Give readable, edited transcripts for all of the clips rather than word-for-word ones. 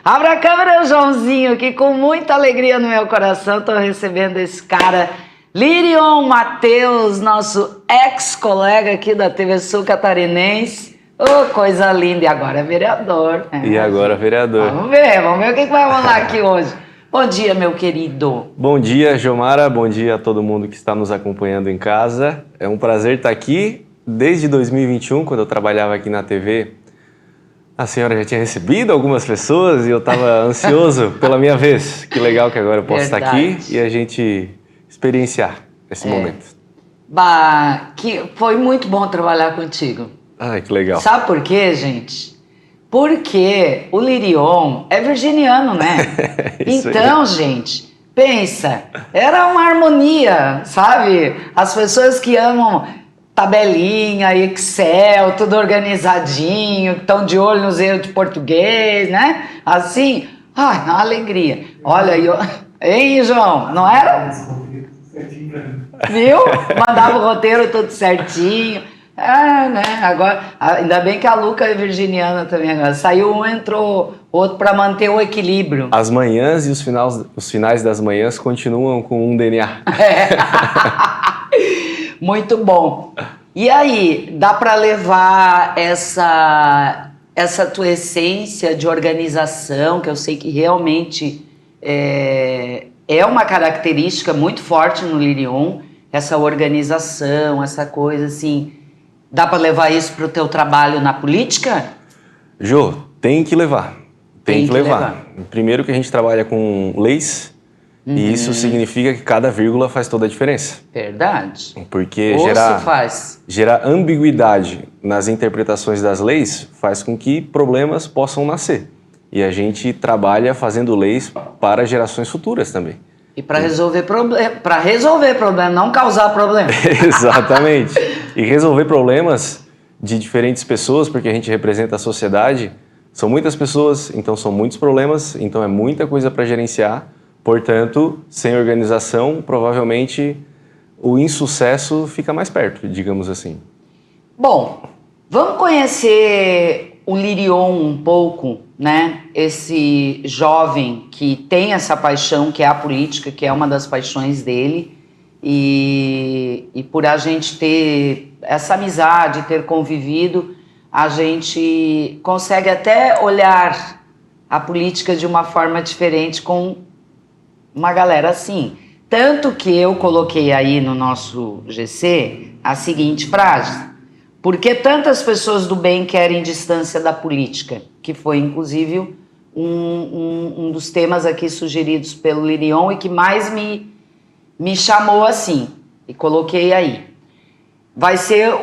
Abra a câmera, Joãozinho, que com muita alegria no meu coração estou recebendo esse cara, Lirion Matheus, nosso ex-colega aqui da TV Sul Catarinense. Oh, coisa linda! E agora é vereador. Né? E agora vereador. Vamos ver o que vai rolar aqui hoje. Bom dia, meu querido. Bom dia, Jomara. Bom dia a todo mundo que está nos acompanhando em casa. É um prazer estar aqui. Desde 2021, quando eu trabalhava aqui na TV, a senhora já tinha recebido algumas pessoas e eu estava ansioso pela minha vez. Que legal que agora eu posso estar aqui e a gente experienciar esse momento. Bah, que foi muito bom trabalhar contigo. Ai, que legal. Sabe por quê, gente? Porque o Lirion é virginiano, né? Então, gente, pensa, era uma harmonia, sabe? As pessoas que amam tabelinha, Excel, tudo organizadinho, estão de olho nos erros de português, né? Assim, ai, uma alegria. Olha, hein, João, não era? Viu? Mandava o roteiro tudo certinho. Né? Agora, ainda bem que a Luca é virginiana também agora. Saiu um, entrou outro para manter o equilíbrio. As manhãs e os finais das manhãs continuam com um DNA. Muito bom. E aí, dá para levar essa tua essência de organização, que eu sei que realmente é uma característica muito forte no Lirion, essa organização, essa coisa assim. Dá para levar isso para o teu trabalho na política? Jô, tem que levar. Tem que levar. Primeiro que a gente trabalha com leis, e isso significa que cada vírgula faz toda a diferença. Verdade. Porque gerar ambiguidade nas interpretações das leis faz com que problemas possam nascer. E a gente trabalha fazendo leis para gerações futuras também. E para resolver problema, não causar problema. Exatamente. E resolver problemas de diferentes pessoas, porque a gente representa a sociedade. São muitas pessoas, então são muitos problemas, então é muita coisa para gerenciar. Portanto, sem organização, provavelmente o insucesso fica mais perto, digamos assim. Bom, vamos conhecer o Lirion um pouco, né? Esse jovem que tem essa paixão, que é a política, que é uma das paixões dele. E por a gente ter essa amizade, ter convivido, a gente consegue até olhar a política de uma forma diferente com uma galera assim. Tanto que eu coloquei aí no nosso GC a seguinte frase: por que tantas pessoas do bem querem distância da política? Que foi, inclusive, um dos temas aqui sugeridos pelo Lirion e que mais me chamou assim. E coloquei aí. Vai ser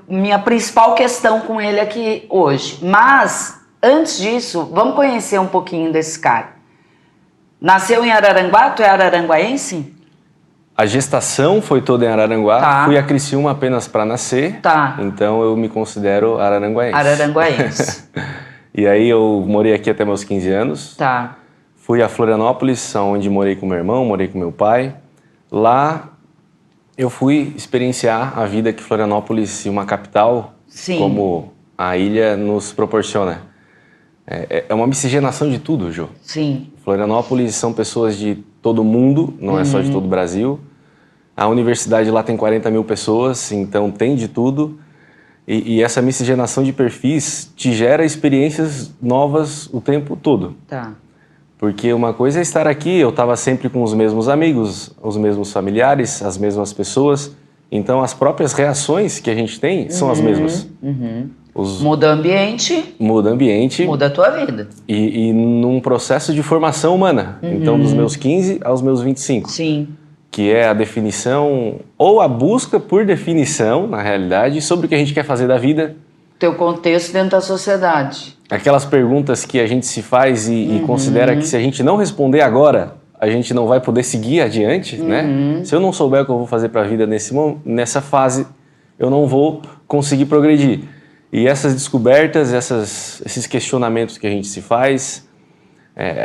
minha principal questão com ele aqui hoje. Mas, antes disso, vamos conhecer um pouquinho desse cara. Nasceu em Araranguá? Tu é araranguaense? A gestação foi toda em Araranguá. Tá. Fui a Criciúma apenas para nascer. Tá. Então eu me considero araranguaense. Araranguaense. E aí eu morei aqui até meus 15 anos. Tá. Fui a Florianópolis, onde morei com meu irmão, morei com meu pai. Lá eu fui experienciar a vida que Florianópolis e uma capital, como a ilha, nos proporciona. É uma miscigenação de tudo, Jô. Sim. Florianópolis são pessoas de todo mundo, não é só de todo o Brasil. A universidade lá tem 40 mil pessoas, então tem de tudo. E essa miscigenação de perfis te gera experiências novas o tempo todo. Tá. Porque uma coisa é estar aqui, eu estava sempre com os mesmos amigos, os mesmos familiares, as mesmas pessoas. Então as próprias reações que a gente tem são as mesmas. Muda ambiente. Muda ambiente. Muda a tua vida. E num processo de formação humana. Então dos meus 15 aos meus 25. Sim. Que é a definição, ou a busca por definição, na realidade, sobre o que a gente quer fazer da vida. Teu contexto dentro da sociedade. Aquelas perguntas que a gente se faz e considera que se a gente não responder agora, a gente não vai poder seguir adiante, né? Se eu não souber o que eu vou fazer para a vida nessa fase, eu não vou conseguir progredir. E essas descobertas, esses questionamentos que a gente se faz,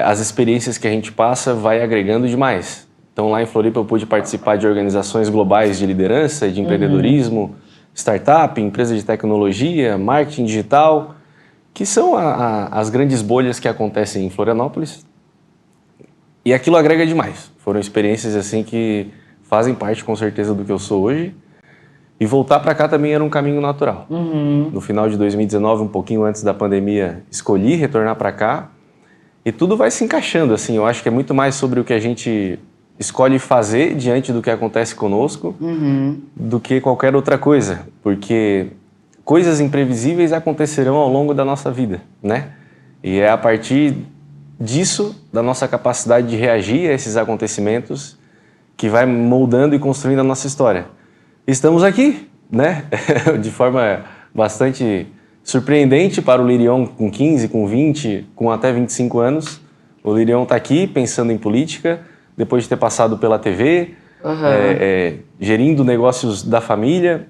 as experiências que a gente passa, vai agregando demais. Então lá em Floripa eu pude participar de organizações globais de liderança e de empreendedorismo, startup, empresa de tecnologia, marketing digital. que são as grandes bolhas que acontecem em Florianópolis. E aquilo agrega demais. Foram experiências assim que fazem parte com certeza do que eu sou hoje. E voltar para cá também era um caminho natural. No final de 2019, um pouquinho antes da pandemia, escolhi retornar para cá. E tudo vai se encaixando, assim. Eu acho que é muito mais sobre o que a gente escolhe fazer diante do que acontece conosco do que qualquer outra coisa. Porque coisas imprevisíveis acontecerão ao longo da nossa vida, né? E é a partir disso, da nossa capacidade de reagir a esses acontecimentos, que vai moldando e construindo a nossa história. Estamos aqui, né? De forma bastante surpreendente para o Lirion com 15, com 20, com até 25 anos. O Lirion está aqui pensando em política, depois de ter passado pela TV, gerindo negócios da família.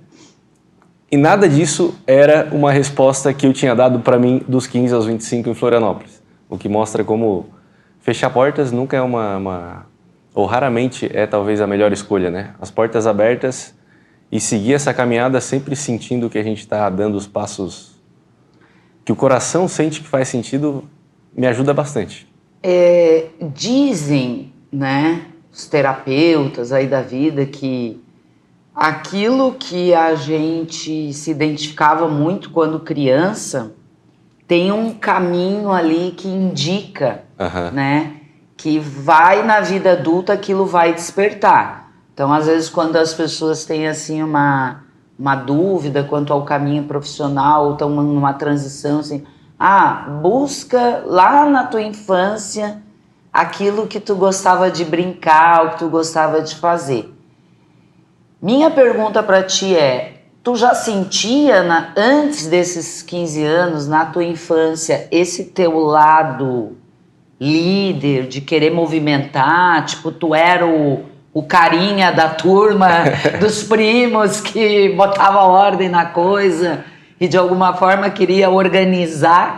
E nada disso era uma resposta que eu tinha dado para mim dos 15 aos 25 em Florianópolis. O que mostra como fechar portas nunca é ou raramente é talvez a melhor escolha, né? As portas abertas e seguir essa caminhada sempre sentindo que a gente está dando os passos que o coração sente que faz sentido, me ajuda bastante. Dizem, né, os terapeutas aí da vida que aquilo que a gente se identificava muito quando criança tem um caminho ali que indica, né, que vai na vida adulta, aquilo vai despertar. Então, às vezes, quando as pessoas têm assim uma dúvida quanto ao caminho profissional, ou estão numa transição, assim, busca lá na tua infância aquilo que tu gostava de brincar, o que tu gostava de fazer. Minha pergunta para ti é, tu já sentia, antes desses 15 anos, na tua infância, esse teu lado líder, de querer movimentar, tipo, tu era o carinha da turma, dos primos que botava ordem na coisa e de alguma forma queria organizar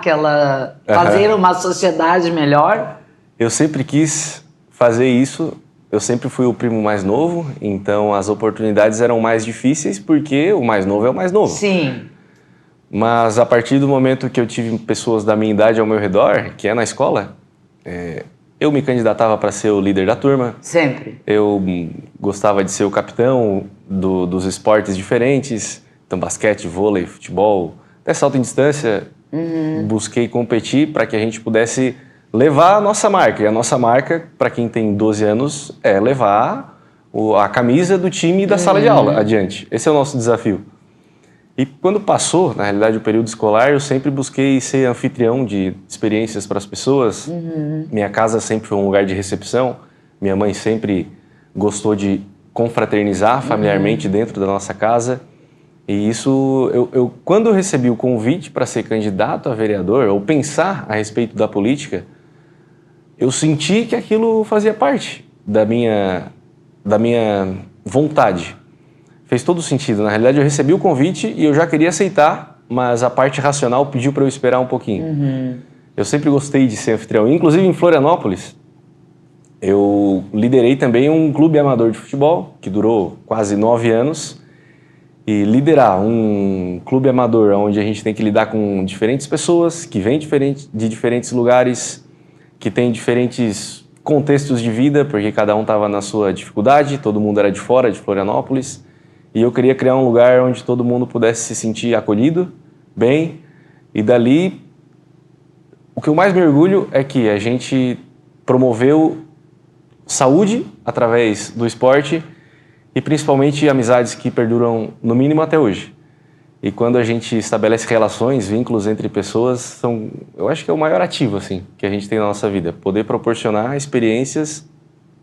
fazer uma sociedade melhor? Eu sempre quis fazer isso, eu sempre fui o primo mais novo, então as oportunidades eram mais difíceis porque o mais novo é o mais novo. Sim. Mas a partir do momento que eu tive pessoas da minha idade ao meu redor, que é na escola, eu me candidatava para ser o líder da turma. Sempre. Eu gostava de ser o capitão dos esportes diferentes, então basquete, vôlei, futebol, até salto em distância. Busquei competir para que a gente pudesse levar a nossa marca. E a nossa marca, para quem tem 12 anos, é levar a camisa do time da sala de aula adiante. Esse é o nosso desafio. E quando passou, na realidade, o período escolar, eu sempre busquei ser anfitrião de experiências para as pessoas. Minha casa sempre foi um lugar de recepção. Minha mãe sempre gostou de confraternizar familiarmente dentro da nossa casa. E isso, quando eu recebi o convite para ser candidato a vereador, ou pensar a respeito da política, eu senti que aquilo fazia parte da minha vontade. Fez todo sentido. Na realidade, eu recebi o convite e eu já queria aceitar, mas a parte racional pediu para eu esperar um pouquinho. Eu sempre gostei de ser anfitrião. Inclusive, em Florianópolis, eu liderei também um clube amador de futebol, que durou quase 9 anos. E liderar um clube amador onde a gente tem que lidar com diferentes pessoas, que vêm de diferentes lugares, que têm diferentes contextos de vida, porque cada um estava na sua dificuldade, todo mundo era de fora de Florianópolis. E eu queria criar um lugar onde todo mundo pudesse se sentir acolhido, bem. E dali, o que eu mais me orgulho é que a gente promoveu saúde através do esporte e principalmente amizades que perduram no mínimo até hoje. E quando a gente estabelece relações, vínculos entre pessoas, eu acho que é o maior ativo assim, que a gente tem na nossa vida. Poder proporcionar experiências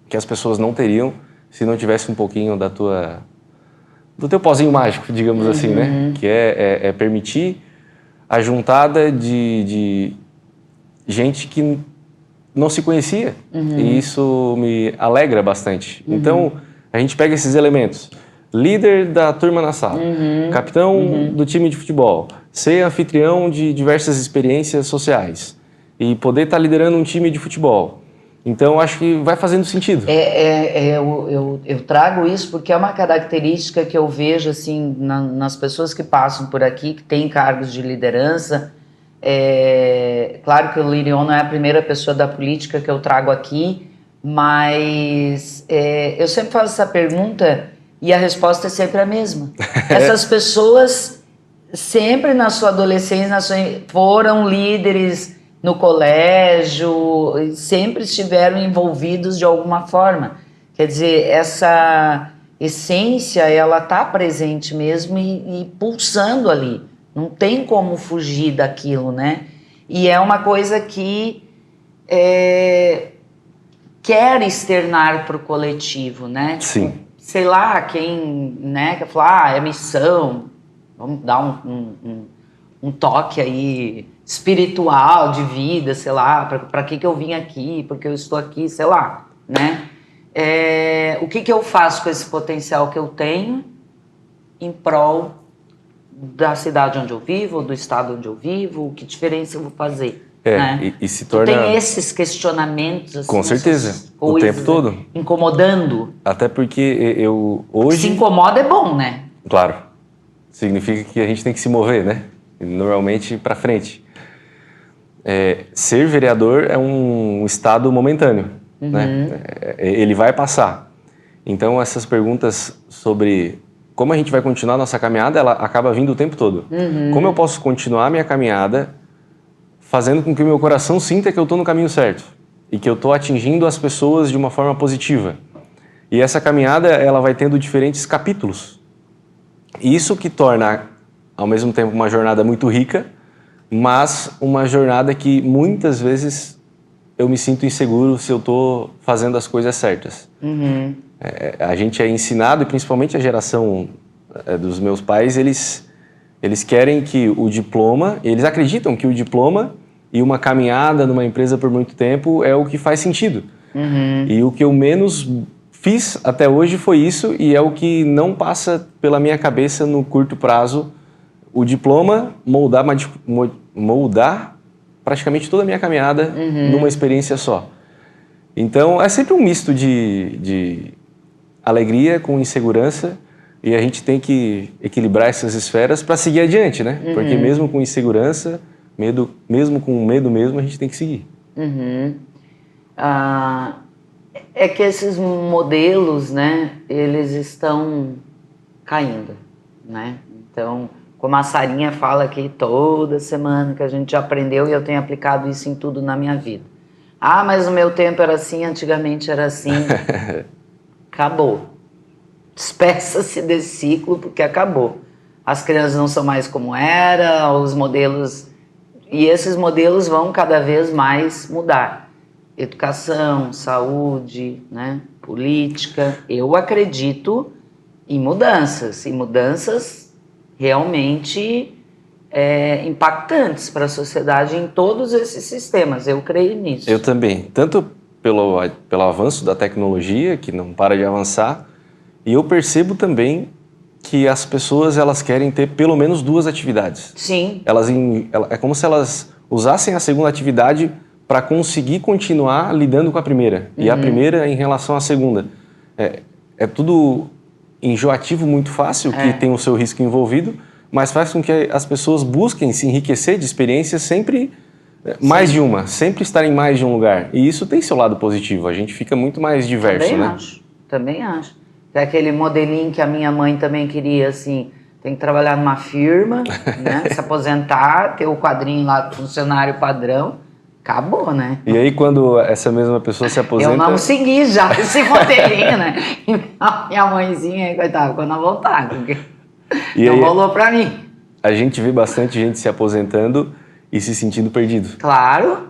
que as pessoas não teriam se não tivesse um pouquinho do teu pozinho mágico, digamos assim, né? Que é permitir a juntada de gente que não se conhecia. E isso me alegra bastante. Então, a gente pega esses elementos. Líder da turma na sala, capitão do time de futebol, ser anfitrião de diversas experiências sociais e poder estar liderando um time de futebol. Então, acho que vai fazendo sentido. Eu trago isso porque é uma característica que eu vejo assim, nas pessoas que passam por aqui, que têm cargos de liderança, Claro que o Lirion não é a primeira pessoa da política que eu trago aqui, mas eu sempre faço essa pergunta e a resposta é sempre a mesma. Essas pessoas sempre na sua adolescência foram líderes no colégio, sempre estiveram envolvidos de alguma forma. Quer dizer, essa essência, ela está presente mesmo e pulsando ali. Não tem como fugir daquilo, né? E é uma coisa que quer externar para o coletivo, né? Sim. Tipo, sei lá, quem, né, quer falar, é missão, vamos dar um toque aí espiritual, de vida, sei lá, para que eu vim aqui, porque eu estou aqui, sei lá, né? O que eu faço com esse potencial que eu tenho em prol da cidade onde eu vivo, do estado onde eu vivo, que diferença eu vou fazer? Né? E se torna... Tem esses questionamentos, assim, Com certeza, o coisas, tempo todo. Incomodando. Até porque eu hoje... Se incomoda é bom, né? Claro. Significa que a gente tem que se mover, né? Normalmente para frente. Ser vereador é um estado momentâneo, né? Ele vai passar. Então essas perguntas sobre como a gente vai continuar a nossa caminhada, ela acaba vindo o tempo todo. Como eu posso continuar a minha caminhada fazendo com que o meu coração sinta que eu estou no caminho certo e que eu estou atingindo as pessoas de uma forma positiva. E essa caminhada, ela vai tendo diferentes capítulos. E isso que torna, ao mesmo tempo, uma jornada muito rica, mas uma jornada que muitas vezes eu me sinto inseguro se eu estou fazendo as coisas certas. A gente é ensinado, e principalmente a geração dos meus pais, eles querem que o diploma, eles acreditam que o diploma e uma caminhada numa empresa por muito tempo é o que faz sentido. E o que eu menos fiz até hoje foi isso, e é o que não passa pela minha cabeça no curto prazo. O diploma moldar praticamente toda a minha caminhada numa experiência só. Então é sempre um misto de alegria com insegurança, e a gente tem que equilibrar essas esferas para seguir adiante, né? Porque mesmo com insegurança, mesmo com medo mesmo, a gente tem que seguir. É que esses modelos, né, eles estão caindo, né? Então, como a Sarinha fala aqui toda semana, que a gente já aprendeu e eu tenho aplicado isso em tudo na minha vida. Ah, mas no meu tempo era assim, antigamente era assim. Acabou. Despeça-se desse ciclo, porque acabou. As crianças não são mais como era, os modelos... E esses modelos vão cada vez mais mudar. Educação, saúde, né? Política. Eu acredito em mudanças. E mudanças realmente impactantes para a sociedade em todos esses sistemas. Eu creio nisso. Eu também. Tanto pelo avanço da tecnologia, que não para de avançar, e eu percebo também que as pessoas, elas querem ter pelo menos 2 atividades. Sim. É como se elas usassem a segunda atividade para conseguir continuar lidando com a primeira. E a primeira em relação à segunda. É tudo enjoativo, muito fácil, que tem o seu risco envolvido, mas faz com que as pessoas busquem se enriquecer de experiências sempre mais de uma, sempre estar em mais de um lugar. E isso tem seu lado positivo, a gente fica muito mais diverso, né? Também acho. É aquele modelinho que a minha mãe também queria, assim, tem que trabalhar numa firma, né, se aposentar, ter o quadrinho lá do funcionário padrão, acabou, né? E aí quando essa mesma pessoa se aposenta... Eu não segui já esse modelinho, né? Minha mãezinha, coitada, ficou na vontade, porque não rolou pra mim. A gente vê bastante gente se aposentando e se sentindo perdido. Claro.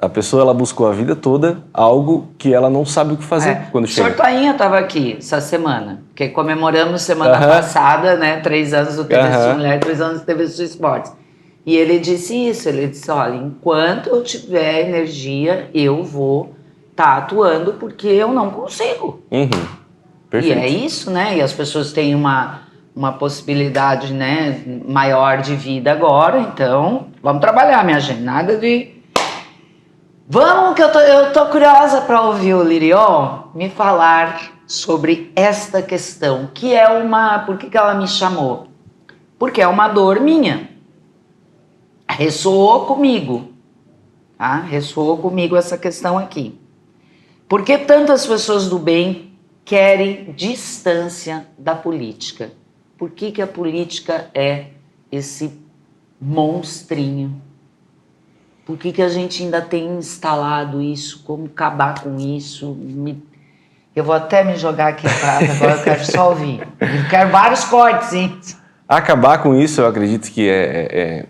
A pessoa, ela buscou a vida toda algo que ela não sabe o que fazer quando chega. O Sr. Tainha estava aqui essa semana, porque comemoramos semana passada, né, 3 anos do TVC Mulher, 3 anos do TVC Esportes. E ele disse isso, ele disse, olha, enquanto eu tiver energia, eu vou estar atuando, porque eu não consigo. Perfeito. E é isso, né, e as pessoas têm uma possibilidade, né, maior de vida agora, então vamos trabalhar, minha gente, nada de... Vamos, que eu tô curiosa para ouvir o Lirion me falar sobre esta questão, que é por que ela me chamou? Porque é uma dor minha. ressoou comigo, tá? Ressoou comigo essa questão aqui. Por que tantas pessoas do bem querem distância da política? Por que a política é esse monstrinho? Por que a gente ainda tem instalado isso? Como acabar com isso? Eu vou até me jogar aqui, agora eu quero só ouvir. Eu quero vários cortes, hein? Acabar com isso, eu acredito que é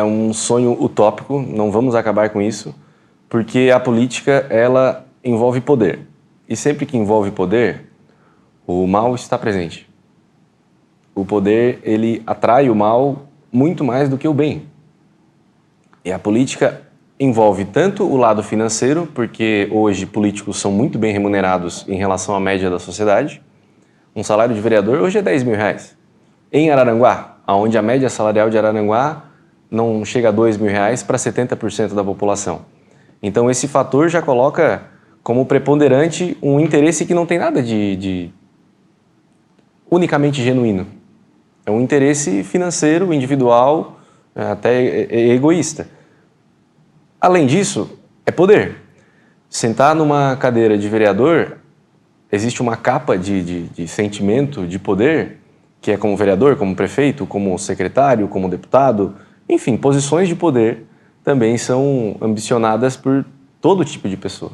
um sonho utópico, não vamos acabar com isso, porque a política, ela envolve poder. E sempre que envolve poder, o mal está presente. O poder, ele atrai o mal muito mais do que o bem. E a política envolve tanto o lado financeiro, porque hoje políticos são muito bem remunerados em relação à média da sociedade. Um salário de vereador hoje é 10 mil reais. Em Araranguá, onde a média salarial de Araranguá não chega a 2 mil reais para 70% da população. Então esse fator já coloca como preponderante um interesse que não tem nada de unicamente genuíno. É um interesse financeiro, individual, até egoísta. Além disso, é poder. Sentar numa cadeira de vereador, existe uma capa de sentimento, de poder, que é como vereador, como prefeito, como secretário, como deputado, enfim, posições de poder também são ambicionadas por todo tipo de pessoa.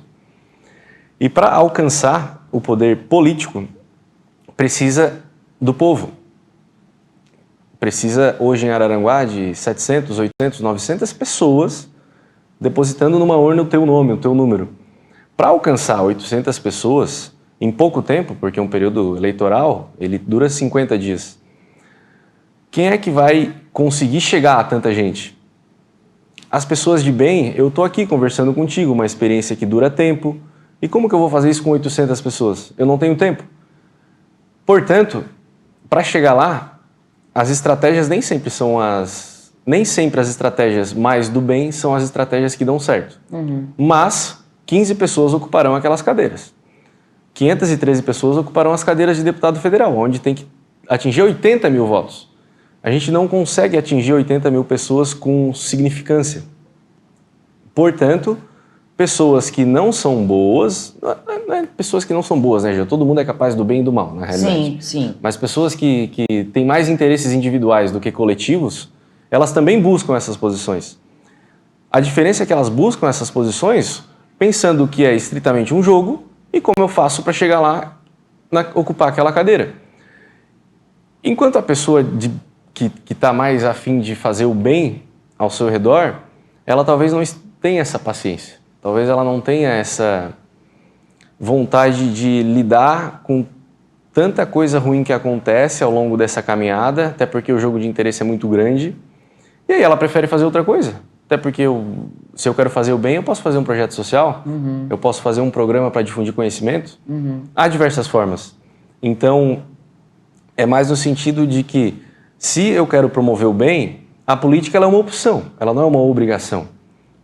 E para alcançar o poder político, precisa do povo. Precisa, hoje em Araranguá, de 700, 800, 900 pessoas depositando numa urna o teu nome, o teu número. Para alcançar 800 pessoas, em pouco tempo, porque um período eleitoral, ele dura 50 dias. Quem é que vai conseguir chegar a tanta gente? As pessoas de bem, eu estou aqui conversando contigo, uma experiência que dura tempo. E como que eu vou fazer isso com 800 pessoas? Eu não tenho tempo. Portanto, para chegar lá, as estratégias nem sempre as estratégias mais do bem são as estratégias que dão certo. Mas 15 pessoas ocuparão aquelas cadeiras. 513 pessoas ocuparão as cadeiras de deputado federal, onde tem que atingir 80 mil votos. A gente não consegue atingir 80 mil pessoas com significância. Portanto, pessoas que não são boas, não é pessoas que não são boas, né? Todo mundo é capaz do bem e do mal, na realidade. Sim, sim. Mas pessoas que têm mais interesses individuais do que coletivos, elas também buscam essas posições. A diferença é que elas buscam essas posições pensando que é estritamente um jogo e como eu faço para chegar lá, ocupar aquela cadeira. Enquanto a pessoa que está mais afim de fazer o bem ao seu redor, ela talvez não tenha essa paciência. Talvez ela não tenha essa vontade de lidar com tanta coisa ruim que acontece ao longo dessa caminhada, até porque o jogo de interesse é muito grande, e aí ela prefere fazer outra coisa. Até porque se eu quero fazer o bem, eu posso fazer um projeto social, eu posso fazer um programa para difundir conhecimento. Há diversas formas. Então, é mais no sentido de que, se eu quero promover o bem, a política ela é uma opção, ela não é uma obrigação.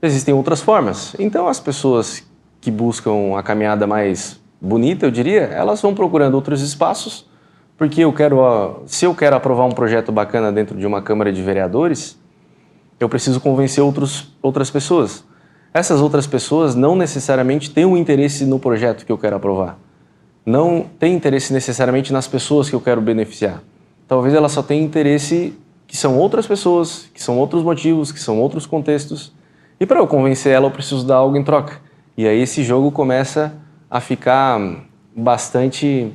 Existem outras formas. Então, as pessoas que buscam a caminhada mais bonita, eu diria, elas vão procurando outros espaços, porque se eu quero aprovar um projeto bacana dentro de uma Câmara de Vereadores, eu preciso convencer outras pessoas. Essas outras pessoas não necessariamente têm um interesse no projeto que eu quero aprovar. Não têm interesse necessariamente nas pessoas que eu quero beneficiar. Talvez ela só tenha interesse que são outras pessoas, que são outros motivos, que são outros contextos. E para eu convencer ela, eu preciso dar algo em troca. E aí esse jogo começa a ficar bastante,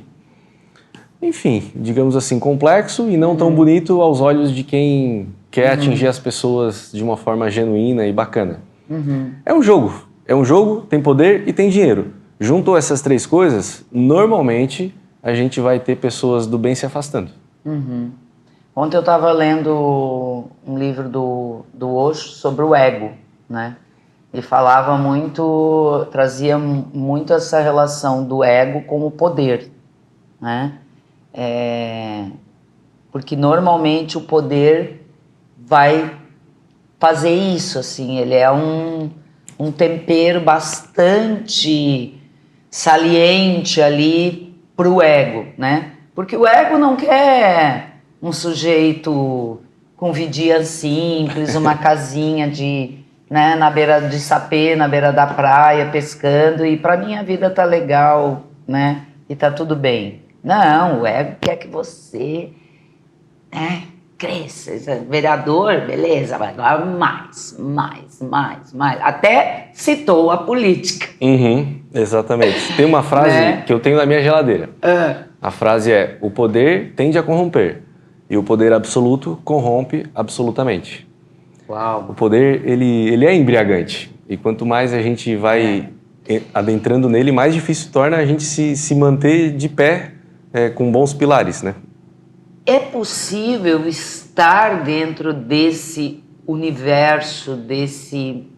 enfim, digamos assim, complexo e não tão bonito aos olhos de quem quer atingir as pessoas de uma forma genuína e bacana. É um jogo, tem poder e tem dinheiro. Junto essas três coisas, normalmente a gente vai ter pessoas do bem se afastando. Ontem eu estava lendo um livro do Osho sobre o ego, né? Ele falava muito, trazia muito essa relação do ego com o poder, né? Porque normalmente o poder vai fazer isso, assim, ele é um tempero bastante saliente ali pro ego, né? Porque o ego não quer um sujeito com vidinha simples, uma casinha né, na beira de sapê, na beira da praia, pescando, e para mim a vida tá legal, né? E tá tudo bem. Não, o ego quer que você, né, cresça. Vereador, beleza, mas agora mais. Até citou a política. Exatamente. Tem uma frase Né? que eu tenho na minha geladeira. A frase é: o poder tende a corromper e o poder absoluto corrompe absolutamente. Uau. O poder, ele é embriagante. E quanto mais a gente vai adentrando nele, mais difícil torna a gente se manter de pé com bons pilares, né? É possível estar dentro desse universo, desse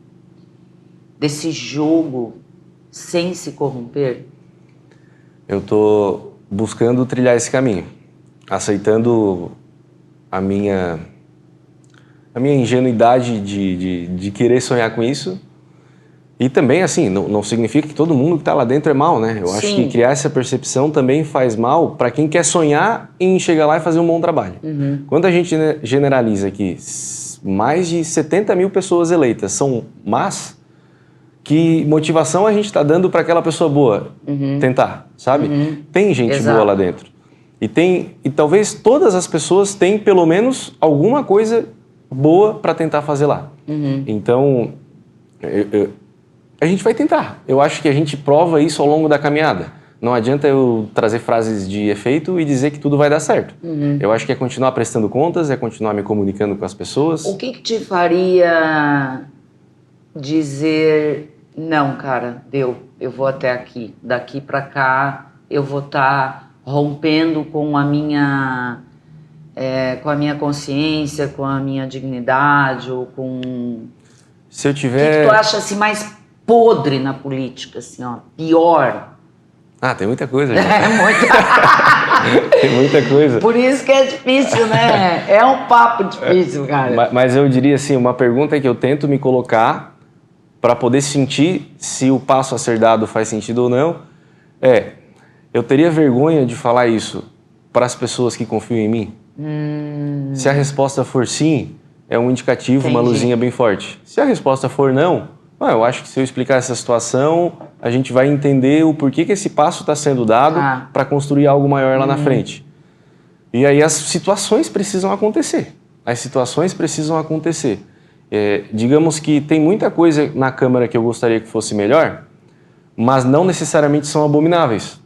jogo, sem se corromper? Eu tô buscando trilhar esse caminho, aceitando a minha ingenuidade de querer sonhar com isso. E também, assim, não significa que todo mundo que está lá dentro é mal, né? Eu acho que criar essa percepção também faz mal para quem quer sonhar em chegar lá e fazer um bom trabalho. Quando a gente generaliza que mais de 70 mil pessoas eleitas são más, que motivação a gente está dando para aquela pessoa boa tentar, sabe? Tem gente boa lá dentro. E talvez todas as pessoas têm pelo menos alguma coisa boa para tentar fazer lá. Então, a gente vai tentar. Eu acho que a gente prova isso ao longo da caminhada. Não adianta eu trazer frases de efeito e dizer que tudo vai dar certo. Eu acho que é continuar prestando contas, é continuar me comunicando com as pessoas. O que te faria dizer, não, cara, eu vou até aqui. Daqui para cá eu vou estar rompendo com a minha consciência, com a minha dignidade, ou com... Se eu O tiver... que tu acha assim, mais podre na política, assim, ó, pior? Ah, tem muita coisa, gente. É muita... Tem muita coisa. Por isso que é difícil, né? É um papo difícil, cara. Mas eu diria assim, uma pergunta que eu tento me colocar para poder sentir se o passo a ser dado faz sentido ou não eu teria vergonha de falar isso para as pessoas que confiam em mim? Se a resposta for sim, é um indicativo, uma luzinha bem forte. Se a resposta for não, eu acho que se eu explicar essa situação, a gente vai entender o porquê que esse passo está sendo dado para construir algo maior lá na frente. E aí as situações precisam acontecer. As situações precisam acontecer. Digamos que tem muita coisa na Câmara que eu gostaria que fosse melhor, mas não necessariamente são abomináveis.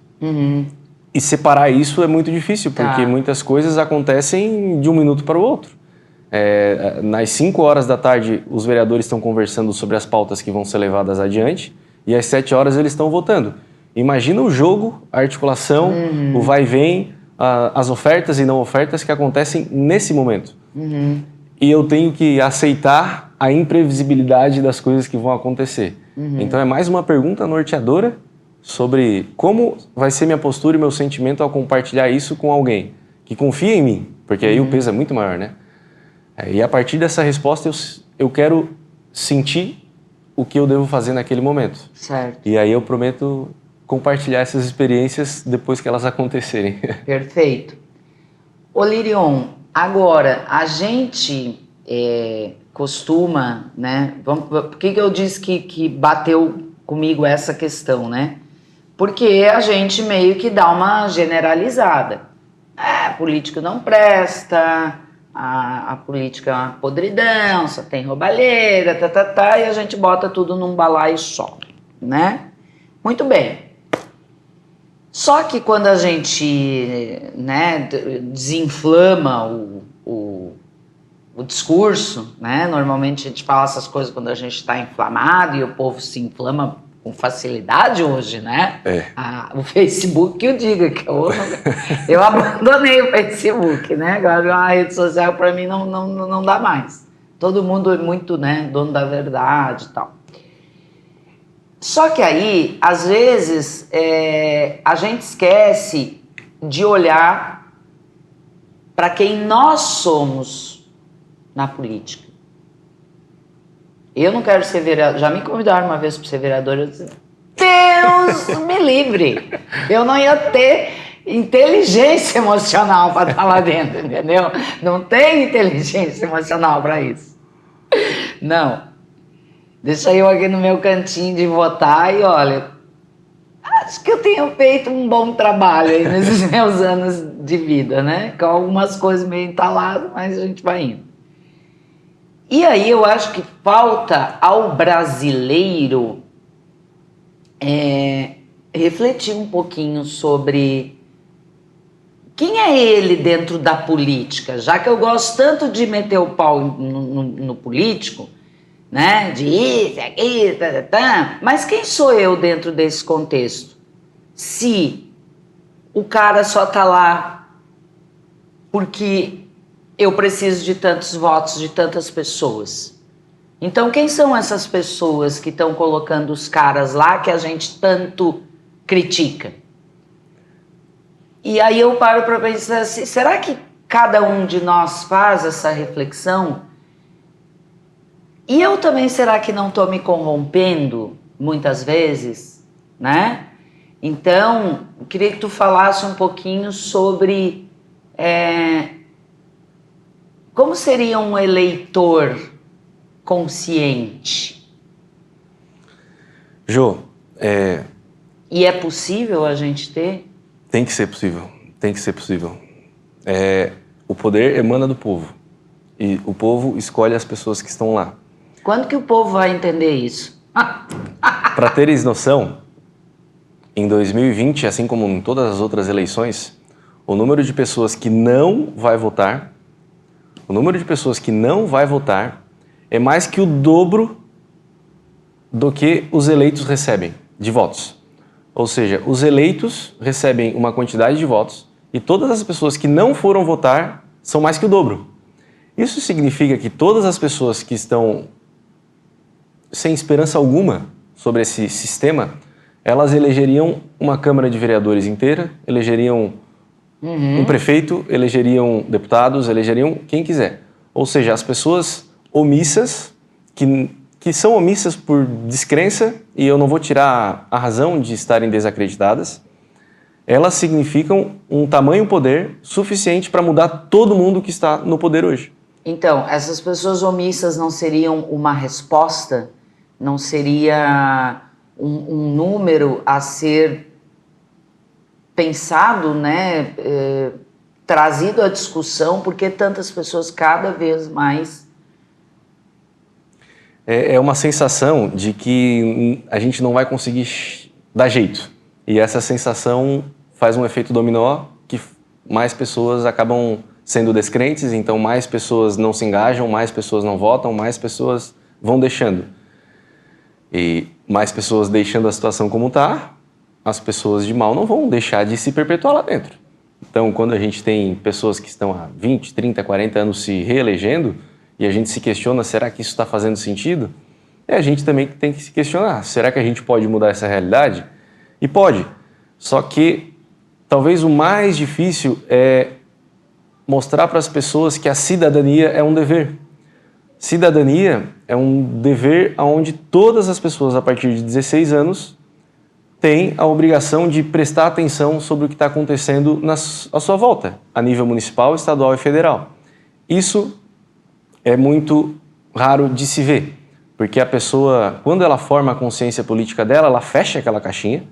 E separar isso é muito difícil, porque muitas coisas acontecem de um minuto para o outro. Nas 5 horas da tarde, os vereadores estão conversando sobre as pautas que vão ser levadas adiante, e às 7 horas eles estão votando. Imagina o jogo, a articulação, o vai e vem, as ofertas e não ofertas que acontecem nesse momento. E eu tenho que aceitar a imprevisibilidade das coisas que vão acontecer. Então é mais uma pergunta norteadora sobre como vai ser minha postura e meu sentimento ao compartilhar isso com alguém que confia em mim, porque aí o peso é muito maior, né? E a partir dessa resposta eu quero sentir o que eu devo fazer naquele momento. Certo. E aí eu prometo compartilhar essas experiências depois que elas acontecerem. Perfeito. Ô Lirion, agora, a gente costuma, né? Por que eu disse que bateu comigo essa questão, né? Porque a gente meio que dá uma generalizada. Político não presta, a política é uma podridão, só tem roubalheira, e a gente bota tudo num balaio só, né? Muito bem. Só que quando a gente, né, desinflama o discurso, né? Normalmente a gente fala essas coisas quando a gente está inflamado e o povo se inflama com facilidade hoje, né? O Facebook que eu diga, que eu abandonei o Facebook, né? Agora a rede social para mim não dá mais. Todo mundo é muito, né, dono da verdade e tal. Só que aí, às vezes, a gente esquece de olhar para quem nós somos na política. Eu não quero ser vereador. Já me convidaram uma vez para ser vereador. Eu disse, Deus me livre. Eu não ia ter inteligência emocional para estar lá dentro, entendeu? Não tem inteligência emocional para isso. Não. Deixa eu aqui no meu cantinho de votar e olha, acho que eu tenho feito um bom trabalho aí nesses meus anos de vida, né? Com algumas coisas meio entaladas, mas a gente vai indo. E aí eu acho que falta ao brasileiro refletir um pouquinho sobre quem é ele dentro da política, já que eu gosto tanto de meter o pau no político, né? De isso, aquilo, mas quem sou eu dentro desse contexto? Se o cara só tá lá porque eu preciso de tantos votos de tantas pessoas. Então, quem são essas pessoas que estão colocando os caras lá que a gente tanto critica? E aí eu paro para pensar assim, será que cada um de nós faz essa reflexão? E eu também, será que não estou me corrompendo muitas vezes, né? Então, eu queria que tu falasse um pouquinho sobre como seria um eleitor consciente. Jô, E é possível a gente ter? tem que ser possível, tem que ser possível. O poder emana do povo e o povo escolhe as pessoas que estão lá. Quando que o povo vai entender isso? Para teres noção, em 2020, assim como em todas as outras eleições, o número de pessoas que não vai votar, é mais que o dobro do que os eleitos recebem de votos. Ou seja, os eleitos recebem uma quantidade de votos e todas as pessoas que não foram votar são mais que o dobro. Isso significa que todas as pessoas que estão sem esperança alguma sobre esse sistema, elas elegeriam uma Câmara de Vereadores inteira, elegeriam um prefeito, elegeriam deputados, elegeriam quem quiser. Ou seja, as pessoas omissas, que são omissas por descrença, e eu não vou tirar a razão de estarem desacreditadas, elas significam um tamanho poder suficiente para mudar todo mundo que está no poder hoje. Então, essas pessoas omissas não seriam uma resposta? Não seria um número a ser pensado, né? Trazido à discussão, porque tantas pessoas cada vez mais... É uma sensação de que a gente não vai conseguir dar jeito. E essa sensação faz um efeito dominó, que mais pessoas acabam sendo descrentes, então mais pessoas não se engajam, mais pessoas não votam, mais pessoas vão deixando. E mais pessoas deixando a situação como está, as pessoas de mal não vão deixar de se perpetuar lá dentro. Então, quando a gente tem pessoas que estão há 20, 30, 40 anos se reelegendo, e a gente se questiona, será que isso está fazendo sentido? A gente também tem que se questionar, será que a gente pode mudar essa realidade? E pode, só que talvez o mais difícil é mostrar para as pessoas que a cidadania é um dever. Cidadania é um dever onde todas as pessoas a partir de 16 anos têm a obrigação de prestar atenção sobre o que está acontecendo à sua volta, a nível municipal, estadual e federal. Isso é muito raro de se ver, porque a pessoa, quando ela forma a consciência política dela, ela fecha aquela caixinha,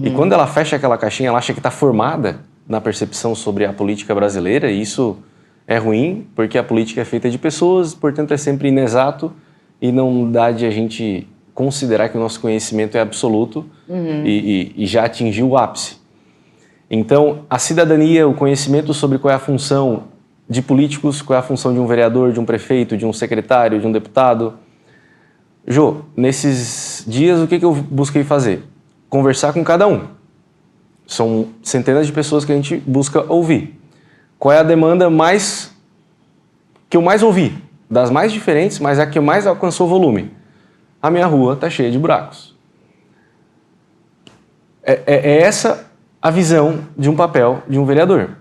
e quando ela fecha aquela caixinha, ela acha que está formada na percepção sobre a política brasileira, e isso é ruim, porque a política é feita de pessoas, portanto é sempre inexato, e não dá de a gente considerar que o nosso conhecimento é absoluto e já atingiu o ápice. Então, a cidadania, o conhecimento sobre qual é a função de políticos, qual é a função de um vereador, de um prefeito, de um secretário, de um deputado. Jô, nesses dias o que eu busquei fazer? Conversar com cada um. São centenas de pessoas que a gente busca ouvir. Qual é a demanda que eu mais ouvi? Das mais diferentes, mas a que mais alcançou volume. A minha rua está cheia de buracos. É essa a visão de um papel de um vereador.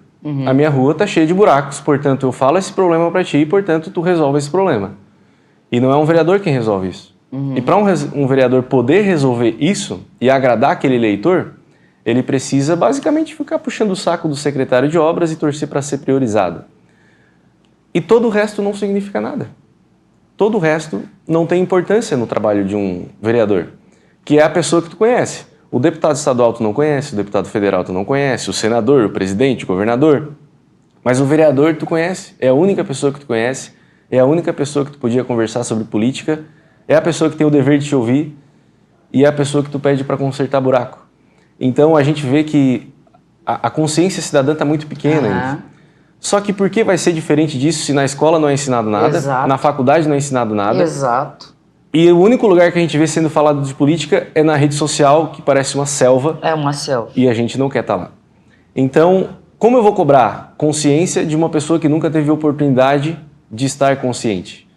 A minha rua está cheia de buracos, portanto eu falo esse problema para ti e, portanto, tu resolve esse problema. E não é um vereador quem resolve isso. E para um vereador poder resolver isso e agradar aquele eleitor, ele precisa basicamente ficar puxando o saco do secretário de obras e torcer para ser priorizado. E todo o resto não significa nada. Todo o resto não tem importância no trabalho de um vereador, que é a pessoa que tu conhece. O deputado estadual tu não conhece, o deputado federal tu não conhece, o senador, o presidente, o governador. Mas o vereador tu conhece, é a única pessoa que tu conhece, é a única pessoa que tu podia conversar sobre política, é a pessoa que tem o dever de te ouvir e é a pessoa que tu pede para consertar buraco. Então a gente vê que a consciência cidadã está muito pequena ainda. Só que por que vai ser diferente disso se na escola não é ensinado nada, Exato. na faculdade não é ensinado nada? Exato. E o único lugar que a gente vê sendo falado de política é na rede social, que parece uma selva. É uma selva. E a gente não quer estar lá. Então, como eu vou cobrar consciência de uma pessoa que nunca teve oportunidade de estar consciente?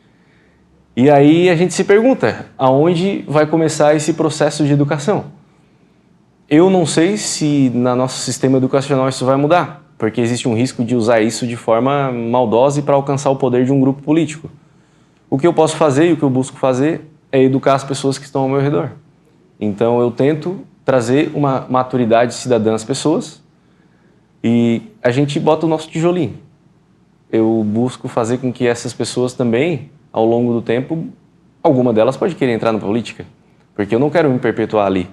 E aí a gente se pergunta, aonde vai começar esse processo de educação? Eu não sei se no nosso sistema educacional isso vai mudar, porque existe um risco de usar isso de forma maldosa e para alcançar o poder de um grupo político. O que eu posso fazer e o que eu busco fazer é educar as pessoas que estão ao meu redor. Então eu tento trazer uma maturidade cidadã às pessoas e a gente bota o nosso tijolinho. Eu busco fazer com que essas pessoas também, ao longo do tempo, alguma delas pode querer entrar na política, porque eu não quero me perpetuar ali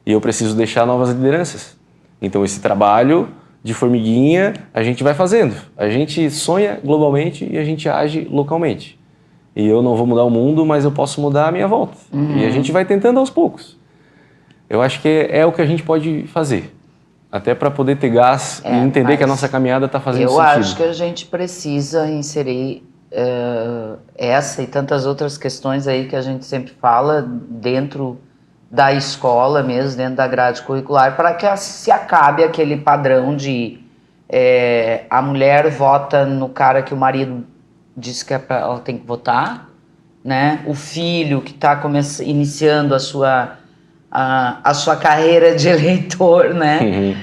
e eu preciso deixar novas lideranças. Então esse trabalho de formiguinha a gente vai fazendo. A gente sonha globalmente e a gente age localmente. E eu não vou mudar o mundo, mas eu posso mudar a minha volta. E a gente vai tentando aos poucos. Eu acho que é o que a gente pode fazer. Até para poder ter gás e entender que a nossa caminhada está fazendo sentido. Eu acho que a gente precisa inserir essa e tantas outras questões aí que a gente sempre fala dentro da escola mesmo, dentro da grade curricular, para que se acabe aquele padrão de a mulher vota no cara que o marido disse que ela tem que votar, né? O filho que está iniciando a sua carreira de eleitor, né?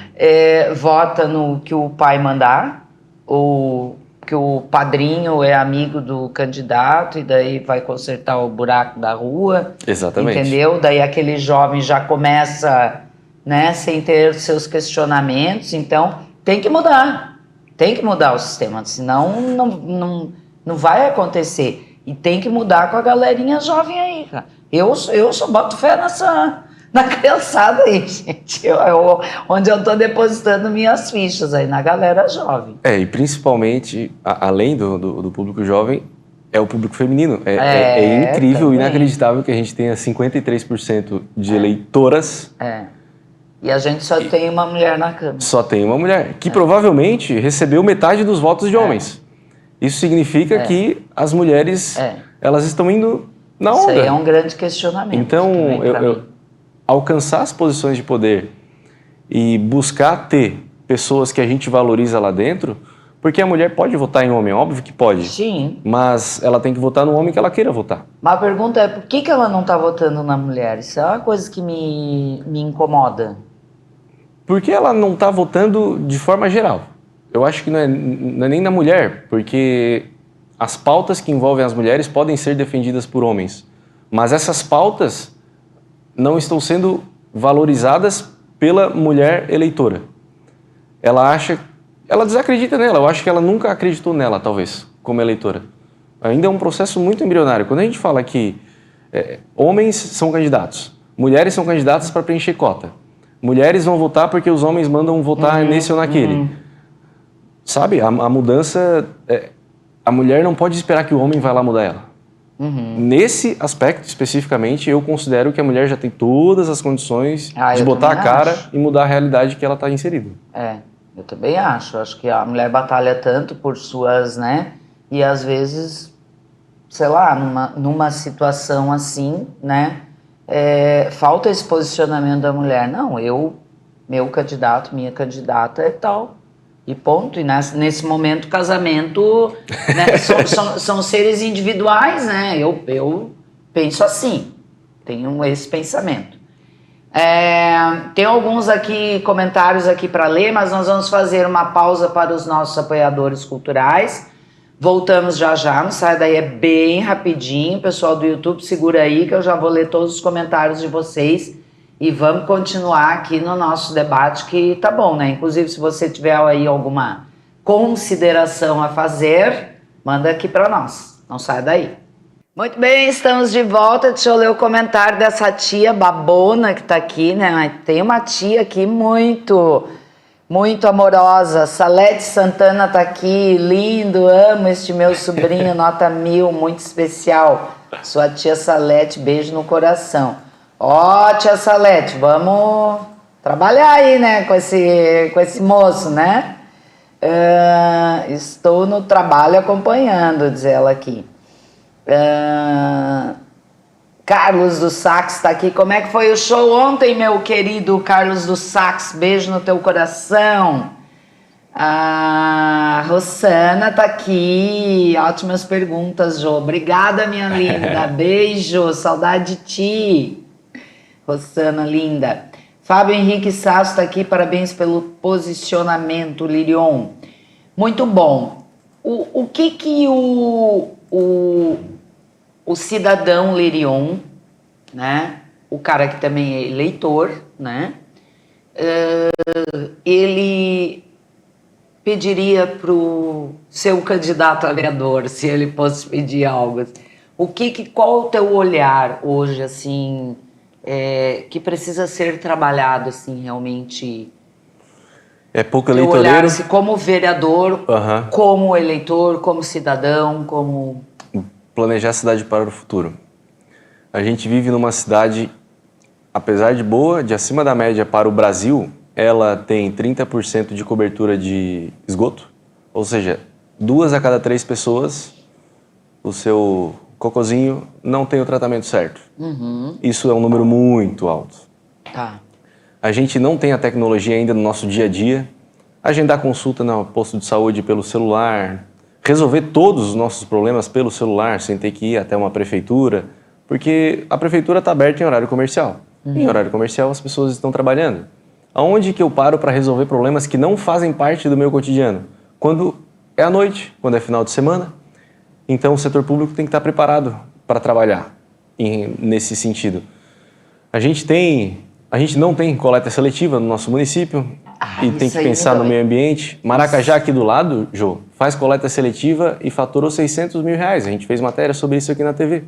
Vota no que o pai mandar, ou que o padrinho é amigo do candidato e daí vai consertar o buraco da rua. Exatamente. Entendeu? Daí aquele jovem já começa, né, sem ter seus questionamentos. Então tem que mudar o sistema, senão não vai acontecer. E tem que mudar com a galerinha jovem aí, cara. Eu só boto fé na criançada aí, gente. Onde eu tô depositando minhas fichas aí, na galera jovem. E principalmente, além do público jovem, é o público feminino. É incrível, também. Inacreditável que a gente tenha 53% de eleitoras. E a gente só tem uma mulher na Câmara. Só tem uma mulher, que provavelmente recebeu metade dos votos de homens. Isso significa que as mulheres, elas estão indo na onda. Isso aí é um grande questionamento. Então, alcançar as posições de poder e buscar ter pessoas que a gente valoriza lá dentro, porque a mulher pode votar em homem, óbvio que pode. Sim. Mas ela tem que votar no homem que ela queira votar. Mas a pergunta é, por que ela não está votando na mulher? Isso é uma coisa que me incomoda. Porque ela não está votando de forma geral. Eu acho que não é nem na mulher, porque as pautas que envolvem as mulheres podem ser defendidas por homens. Mas essas pautas não estão sendo valorizadas pela mulher eleitora. Ela desacredita nela. Eu acho que ela nunca acreditou nela, talvez, como eleitora. Ainda é um processo muito embrionário. Quando a gente fala que homens são candidatos, mulheres são candidatas para preencher cota, mulheres vão votar porque os homens mandam votar nesse ou naquele. Sabe? A mudança... a mulher não pode esperar que o homem vá lá mudar ela. Nesse aspecto, especificamente, eu considero que a mulher já tem todas as condições de botar a cara e mudar a realidade que ela está inserida. Eu também acho. Acho que a mulher batalha tanto por suas, né? E às vezes, sei lá, numa situação assim, né? Falta esse posicionamento da mulher. Não, meu candidato, minha candidata é tal. E ponto. E nesse momento, casamento, né, são seres individuais, né? Eu penso assim, tenho esse pensamento. Tem alguns comentários aqui para ler, mas nós vamos fazer uma pausa para os nossos apoiadores culturais. Voltamos já, não sai daí, é bem rapidinho. Pessoal do YouTube, segura aí que eu já vou ler todos os comentários de vocês E vamos continuar aqui no nosso debate, que tá bom, né? Inclusive, se você tiver aí alguma consideração a fazer, manda aqui para nós. Não sai daí. Muito bem, estamos de volta. Deixa eu ler o comentário dessa tia babona que tá aqui, né? Tem uma tia aqui muito amorosa. Salete Santana tá aqui. Lindo, amo este meu sobrinho, nota 1000, muito especial. Sua tia Salete, beijo no coração. Ó, tia Salete, vamos trabalhar aí, né, com esse moço, né? Estou no trabalho acompanhando, diz ela aqui. Carlos do Sax está aqui. Como é que foi o show ontem, meu querido Carlos do Sax? Beijo no teu coração. A Rosana tá aqui. Ótimas perguntas, Jô. Obrigada, minha linda. Beijo, saudade de ti. Rosana, linda. Fábio Henrique Sasso tá aqui. Parabéns pelo posicionamento, Lirion. Muito bom. O que o cidadão Lirion, né? O cara que também é eleitor, né? Ele pediria pro seu candidato a vereador, se ele fosse pedir algo? Qual o teu olhar hoje, assim, que precisa ser trabalhado, assim, realmente? É pouco teu eleitoreiro. Olhar, assim, como vereador, como eleitor, como cidadão, como... Planejar a cidade para o futuro. A gente vive numa cidade, apesar de boa, de acima da média para o Brasil, ela tem 30% de cobertura de esgoto, ou seja, 2 a cada 3 pessoas, o seu cocôzinho não tem o tratamento certo. Isso é um número muito alto. Tá. A gente não tem a tecnologia ainda no nosso dia a dia. Agendar consulta no posto de saúde pelo celular, resolver todos os nossos problemas pelo celular, sem ter que ir até uma prefeitura, porque a prefeitura está aberta em horário comercial. Em horário comercial as pessoas estão trabalhando. Aonde que eu paro para resolver problemas que não fazem parte do meu cotidiano? Quando é à noite, quando é final de semana. Então o setor público tem que estar preparado para trabalhar nesse sentido. A gente não tem coleta seletiva no nosso município e tem que pensar no meio ambiente. Maracajá, aqui do lado, Jô, faz coleta seletiva e faturou 600 mil reais. A gente fez matéria sobre isso aqui na TV.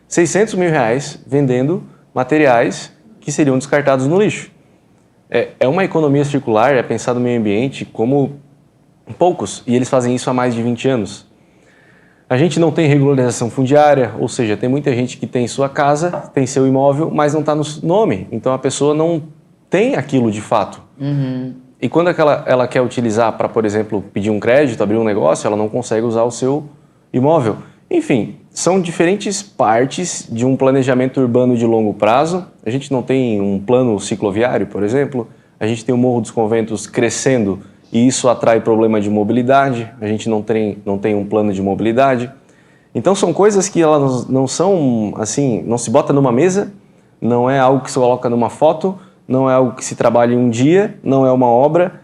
600 mil reais vendendo materiais que seriam descartados no lixo. É uma economia circular, é pensar no meio ambiente como poucos, e eles fazem isso há mais de 20 anos. A gente não tem regularização fundiária, ou seja, tem muita gente que tem sua casa, tem seu imóvel, mas não está no nome. Então a pessoa não tem aquilo de fato. E quando ela quer utilizar para, por exemplo, pedir um crédito, abrir um negócio, ela não consegue usar o seu imóvel. Enfim, são diferentes partes de um planejamento urbano de longo prazo. A gente não tem um plano cicloviário, por exemplo. A gente tem o Morro dos Conventos crescendo e isso atrai problema de mobilidade. A gente não tem um plano de mobilidade. Então são coisas que elas não são assim, não se bota numa mesa, não é algo que se coloca numa foto, não é algo que se trabalha em um dia, não é uma obra.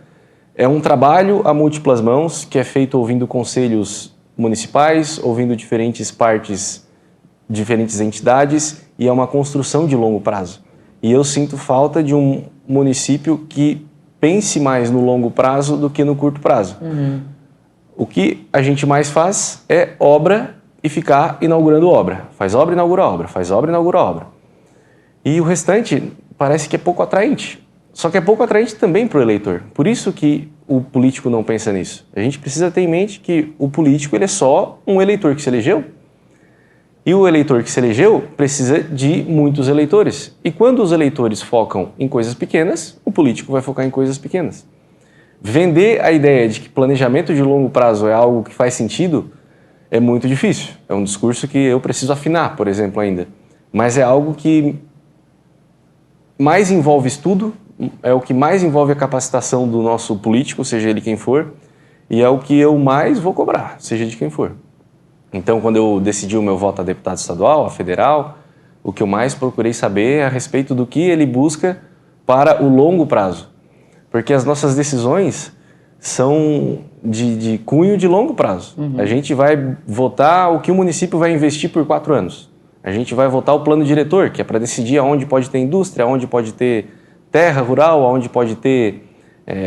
É um trabalho a múltiplas mãos que é feito ouvindo conselhos municipais, ouvindo diferentes partes, diferentes entidades, e é uma construção de longo prazo. E eu sinto falta de um município que pense mais no longo prazo do que no curto prazo. O que a gente mais faz é obra e ficar inaugurando obra. Faz obra, inaugura obra. Faz obra, inaugura obra. E o restante parece que é pouco atraente. Só que é pouco atraente também para o eleitor. Por isso que o político não pensa nisso. A gente precisa ter em mente que o político ele é só um eleitor que se elegeu. E o eleitor que se elegeu precisa de muitos eleitores. E quando os eleitores focam em coisas pequenas, o político vai focar em coisas pequenas. Vender a ideia de que planejamento de longo prazo é algo que faz sentido é muito difícil. É um discurso que eu preciso afinar, por exemplo, ainda. Mas é algo que mais envolve estudo, é o que mais envolve a capacitação do nosso político, seja ele quem for, e é o que eu mais vou cobrar, seja de quem for. Então, quando eu decidi o meu voto a deputado estadual, a federal, o que eu mais procurei saber é a respeito do que ele busca para o longo prazo. Porque as nossas decisões são de cunho de longo prazo. A gente vai votar o que o município vai investir por 4 anos. A gente vai votar o plano diretor, que é para decidir aonde pode ter indústria, aonde pode ter terra rural, aonde pode ter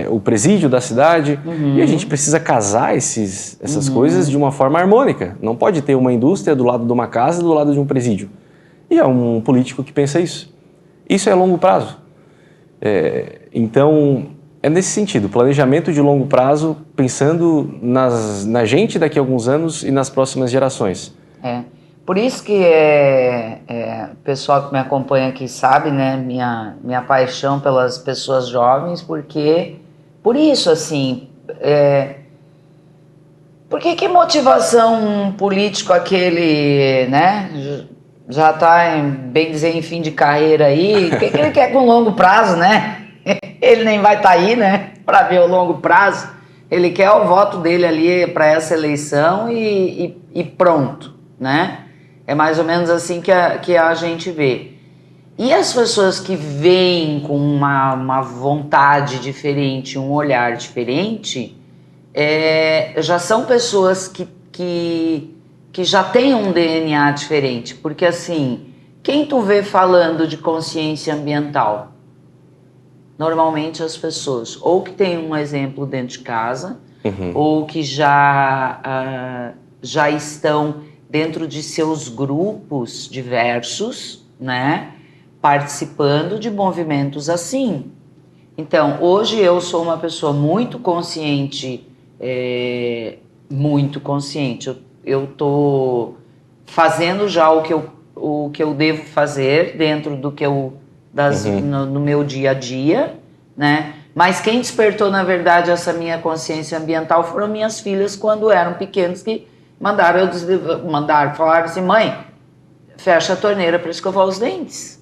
o presídio da cidade. E a gente precisa casar essas coisas de uma forma harmônica. Não pode ter uma indústria do lado de uma casa e do lado de um presídio. E é um político que pensa isso. Isso é longo prazo. Então, é nesse sentido, planejamento de longo prazo, pensando na gente daqui a alguns anos e nas próximas gerações. Por isso que o pessoal que me acompanha aqui sabe, né, minha paixão pelas pessoas jovens, porque, por isso, assim, porque que motivação um político aquele, né, já está, bem dizer, em fim de carreira aí, o que ele quer com longo prazo, né? Ele nem vai estar aí, né, para ver o longo prazo. Ele quer o voto dele ali para essa eleição e pronto, né? É mais ou menos assim que a gente vê. E as pessoas que vêm com uma vontade diferente, um olhar diferente, já são pessoas que já têm um DNA diferente. Porque assim, quem tu vê falando de consciência ambiental? Normalmente as pessoas ou que têm um exemplo dentro de casa, ou que já estão dentro de seus grupos diversos, né, participando de movimentos assim. Então, hoje eu sou uma pessoa muito consciente, Eu estou fazendo já o que eu devo fazer dentro do que no meu dia a dia, né? Mas quem despertou, na verdade, essa minha consciência ambiental foram minhas filhas quando eram pequenas, que falaram assim: mãe, fecha a torneira para escovar os dentes.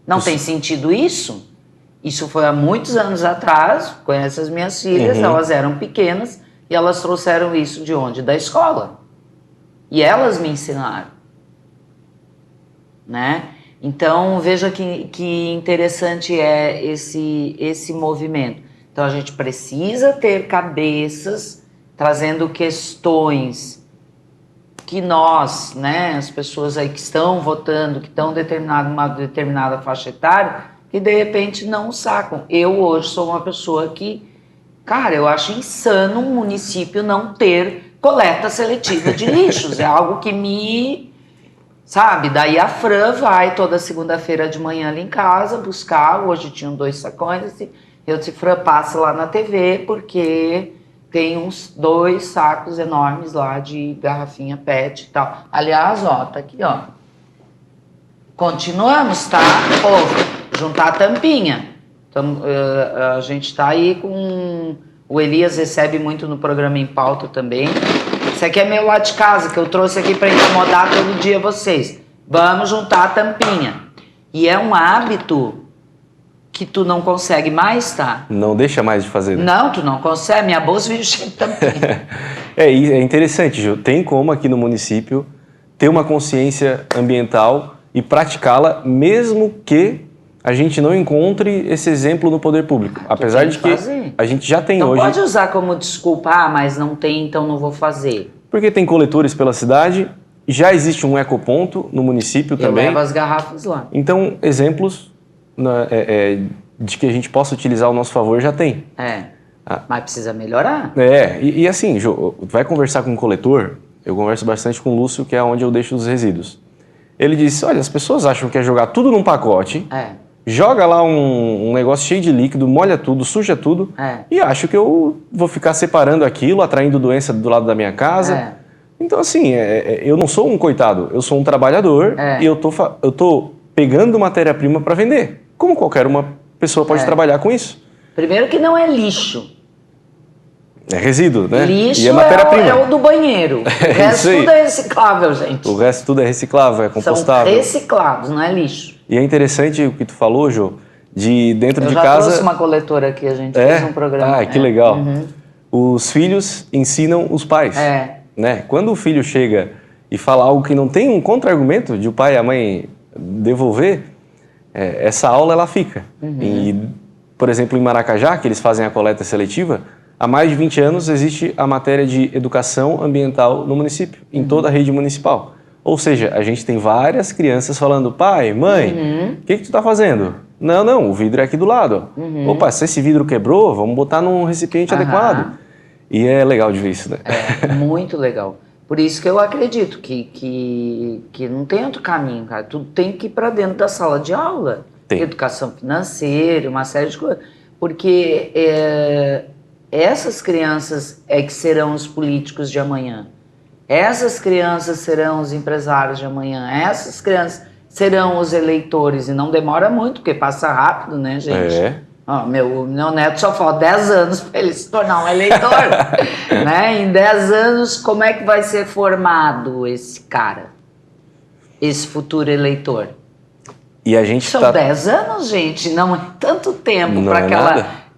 Não tem sentido isso? Isso foi há muitos anos atrás, conhece as minhas filhas, elas eram pequenas e elas trouxeram isso de onde? Da escola. E elas me ensinaram, né? Então, veja que interessante é esse movimento. Então, a gente precisa ter cabeças trazendo questões que nós, né, as pessoas aí que estão votando, que estão uma determinada faixa etária, que de repente não sacam. Eu hoje sou uma pessoa que, cara, eu acho insano um município não ter coleta seletiva de lixos. É algo que me... Sabe? Daí a Fran vai toda segunda-feira de manhã ali em casa buscar. Hoje tinham 2 sacões. Eu disse: Fran, passa lá na TV, porque tem uns 2 sacos enormes lá de garrafinha PET e tal. Aliás, ó, tá aqui, ó. Continuamos, tá? Juntar a tampinha. Então, a gente tá aí com... O Elias recebe muito no programa Em Pauta também. Isso aqui é meu lá de casa, que eu trouxe aqui para incomodar todo dia vocês. Vamos juntar a tampinha. E é um hábito que tu não consegue mais, tá? Não deixa mais de fazer, né? Não, tu não consegue. Minha bolsa vive cheia de tampinha. É interessante, Ju. Tem como aqui no município ter uma consciência ambiental e praticá-la, mesmo que a gente não encontre esse exemplo no poder público. Apesar de que a gente já tem hoje... Não pode usar como desculpa, mas não tem, então não vou fazer. Porque tem coletores pela cidade, já existe um ecoponto no município também. Eu levo as garrafas lá. Então, exemplos de que a gente possa utilizar ao nosso favor já tem. Mas precisa melhorar. E assim, Ju, vai conversar com um coletor, eu converso bastante com o Lúcio, que é onde eu deixo os resíduos. Ele disse: olha, as pessoas acham que é jogar tudo num pacote... Joga lá um negócio cheio de líquido, molha tudo, suja tudo e acho que eu vou ficar separando aquilo, atraindo doença do lado da minha casa. Então, assim, eu não sou um coitado, eu sou um trabalhador e eu tô pegando matéria-prima para vender. Como qualquer uma pessoa pode trabalhar com isso. Primeiro que não é lixo. É resíduo, né? Lixo e é matéria-prima. É o do banheiro. O resto tudo é reciclável, gente. O resto tudo é reciclável, é compostável. São reciclados, não é lixo. E é interessante o que tu falou, Jô, de dentro de casa... Eu já trouxe uma coletora aqui, a gente fez um programa. Ah, que legal. Os filhos ensinam os pais. Né? Quando o filho chega e fala algo que não tem um contra-argumento de o pai e a mãe devolver, essa aula ela fica. E, por exemplo, em Maracajá, que eles fazem a coleta seletiva, há mais de 20 anos existe a matéria de educação ambiental no município, em toda a rede municipal. Ou seja, a gente tem várias crianças falando, pai, mãe, o que tu tá fazendo? Não, não, o vidro é aqui do lado. Opa, se esse vidro quebrou, vamos botar num recipiente adequado. E é legal de ver isso, né? É muito legal. Por isso que eu acredito que não tem outro caminho, cara. Tudo tem que ir para dentro da sala de aula. Tem. Educação financeira, uma série de coisas. Porque essas crianças é que serão os políticos de amanhã. Essas crianças serão os empresários de amanhã. Essas crianças serão os eleitores. E não demora muito, porque passa rápido, né, gente? Ó, meu neto só falta 10 anos para ele se tornar um eleitor. Né? Em 10 anos, como é que vai ser formado esse cara? Esse futuro eleitor? E a gente São 10 anos, gente. Não é tanto tempo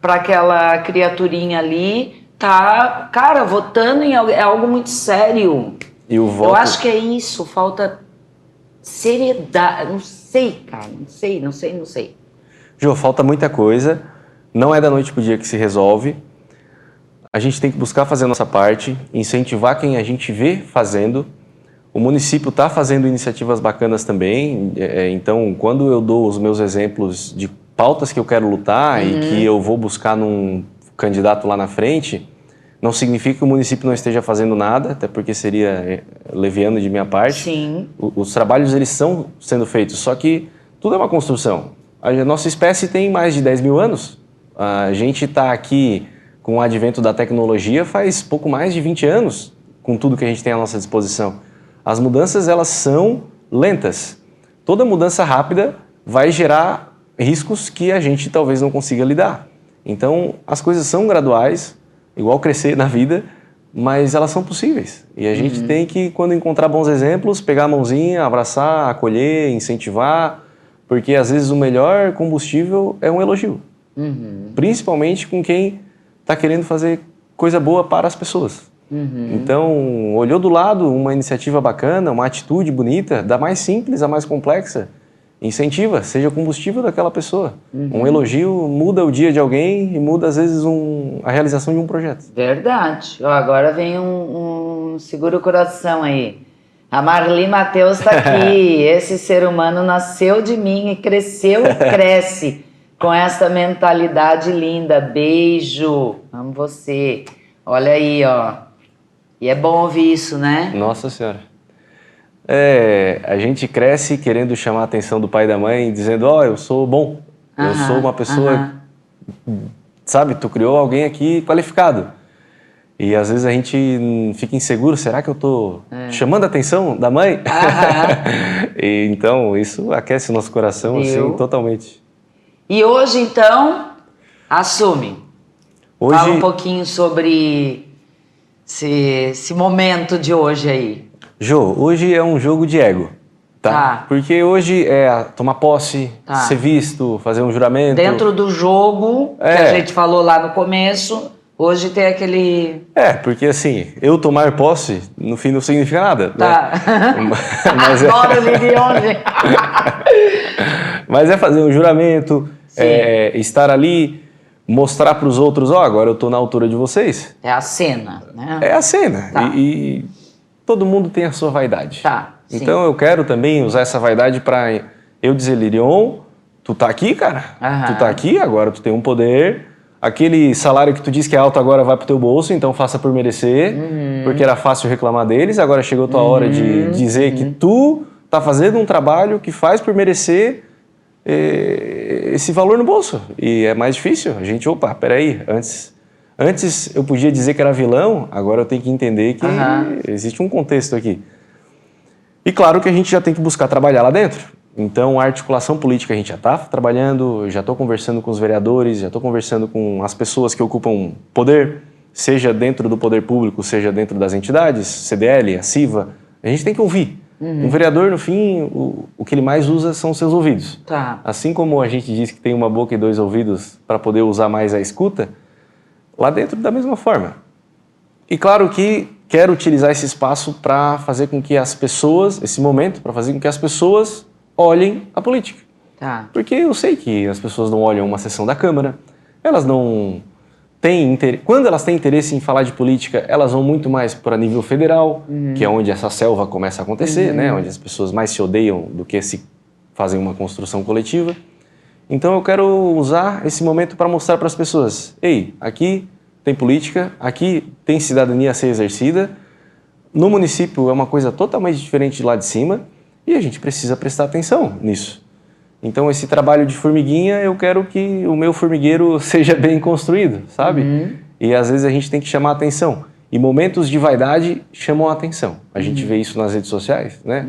para aquela criaturinha ali tá, cara, votando é algo muito sério. E o voto... Eu acho que é isso. Falta seriedade. Não sei, cara. Não sei. Jô, falta muita coisa, não é da noite pro dia que se resolve. A gente tem que buscar fazer a nossa parte, incentivar quem a gente vê fazendo. O município está fazendo iniciativas bacanas também, então quando eu dou os meus exemplos de pautas que eu quero lutar e que eu vou buscar num candidato lá na frente, não significa que o município não esteja fazendo nada, até porque seria leviano de minha parte. Sim. Os trabalhos eles estão sendo feitos, só que tudo é uma construção. A nossa espécie tem mais de 10 mil anos. A gente está aqui com o advento da tecnologia faz pouco mais de 20 anos, com tudo que a gente tem à nossa disposição. As mudanças, elas são lentas. Toda mudança rápida vai gerar riscos que a gente talvez não consiga lidar. Então, as coisas são graduais, igual crescer na vida, mas elas são possíveis. E a gente tem que, quando encontrar bons exemplos, pegar a mãozinha, abraçar, acolher, incentivar, porque às vezes o melhor combustível é um elogio. Principalmente com quem está querendo fazer coisa boa para as pessoas. Então, olhou do lado uma iniciativa bacana, uma atitude bonita, da mais simples à mais complexa, incentiva, seja combustível daquela pessoa. Um elogio muda o dia de alguém e muda às vezes a realização de um projeto. Verdade. Ó, agora vem um segura o coração aí. A Marli Matheus está aqui. Esse ser humano nasceu de mim e cresceu e cresce com essa mentalidade linda. Beijo. Amo você. Olha aí, ó. E é bom ouvir isso, né? Nossa Senhora. A gente cresce querendo chamar a atenção do pai e da mãe, dizendo, eu sou bom. Eu sou uma pessoa... Sabe, tu criou alguém aqui qualificado. E às vezes a gente fica inseguro, será que eu tô chamando a atenção da mãe? E, então, isso aquece o nosso coração, assim, totalmente. E hoje, então, assume. Hoje... Fala um pouquinho sobre esse momento de hoje aí. Jô, hoje é um jogo de ego, tá? Porque hoje é tomar posse, ser visto, fazer um juramento. Dentro do jogo, que a gente falou lá no começo... Hoje tem aquele... porque assim, eu tomar posse, no fim não significa nada. Tá. Mas adoro Lirion, gente. Mas é fazer um juramento, estar ali, mostrar para os outros, agora eu estou na altura de vocês. É a cena, né? É a cena. E todo mundo tem a sua vaidade. Então eu quero também usar essa vaidade para eu dizer, Lirion, tu tá aqui, cara? Tu tá aqui, agora tu tem um poder... Aquele salário que tu diz que é alto agora vai pro teu bolso, então faça por merecer, porque era fácil reclamar deles, agora chegou a tua hora de dizer que tu tá fazendo um trabalho que faz por merecer esse valor no bolso. E é mais difícil. A gente, peraí, antes eu podia dizer que era vilão, agora eu tenho que entender que existe um contexto aqui. E claro que a gente já tem que buscar trabalhar lá dentro. Então, a articulação política a gente já está trabalhando, já estou conversando com os vereadores, já estou conversando com as pessoas que ocupam poder, seja dentro do poder público, seja dentro das entidades, CDL, a CIVA. A gente tem que ouvir. Um vereador, no fim, o que ele mais usa são os seus ouvidos. Assim como a gente diz que tem uma boca e 2 ouvidos para poder usar mais a escuta, lá dentro da mesma forma. E claro que quero utilizar esse espaço para fazer com que as pessoas, esse momento, para fazer com que as pessoas olhem a política. Porque eu sei que as pessoas não olham uma sessão da Câmara, elas não quando elas têm interesse em falar de política, elas vão muito mais para nível federal, que é onde essa selva começa a acontecer, né? Onde as pessoas mais se odeiam do que se fazem uma construção coletiva. Então eu quero usar esse momento para mostrar para as pessoas, ei, aqui tem política, aqui tem cidadania a ser exercida, no município é uma coisa totalmente diferente de lá de cima e a gente precisa prestar atenção nisso. Então esse trabalho de formiguinha, eu quero que o meu formigueiro seja bem construído, sabe? E às vezes a gente tem que chamar a atenção. E momentos de vaidade chamam a atenção. A gente vê isso nas redes sociais, né?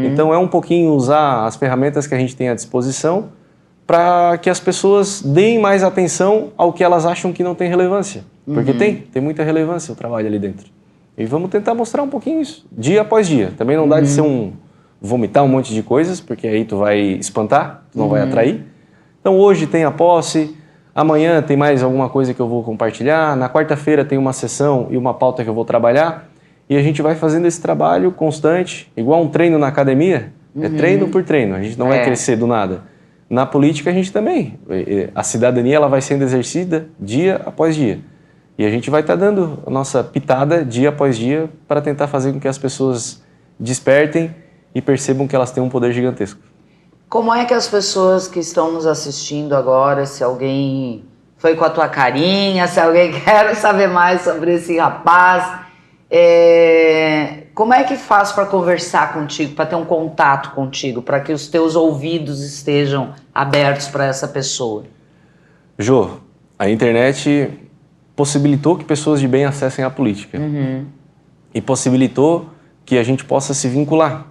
Então é um pouquinho usar as ferramentas que a gente tem à disposição para que as pessoas deem mais atenção ao que elas acham que não tem relevância. Porque tem muita relevância o trabalho ali dentro. E vamos tentar mostrar um pouquinho isso, dia após dia. Também não dá de ser vomitar um monte de coisas, porque aí tu vai espantar, tu não vai atrair. Então hoje tem a posse, amanhã tem mais alguma coisa que eu vou compartilhar, na quarta-feira tem uma sessão e uma pauta que eu vou trabalhar, e a gente vai fazendo esse trabalho constante, igual um treino na academia, é treino por treino, a gente não vai crescer do nada. Na política a gente também, a cidadania ela vai sendo exercida dia após dia. E a gente vai estar dando a nossa pitada dia após dia para tentar fazer com que as pessoas despertem e percebam que elas têm um poder gigantesco. Como é que as pessoas que estão nos assistindo agora, se alguém foi com a tua carinha, se alguém quer saber mais sobre esse rapaz, como é que faz para conversar contigo, para ter um contato contigo, para que os teus ouvidos estejam abertos para essa pessoa? Jô, a internet possibilitou que pessoas de bem acessem a política. E possibilitou que a gente possa se vincular.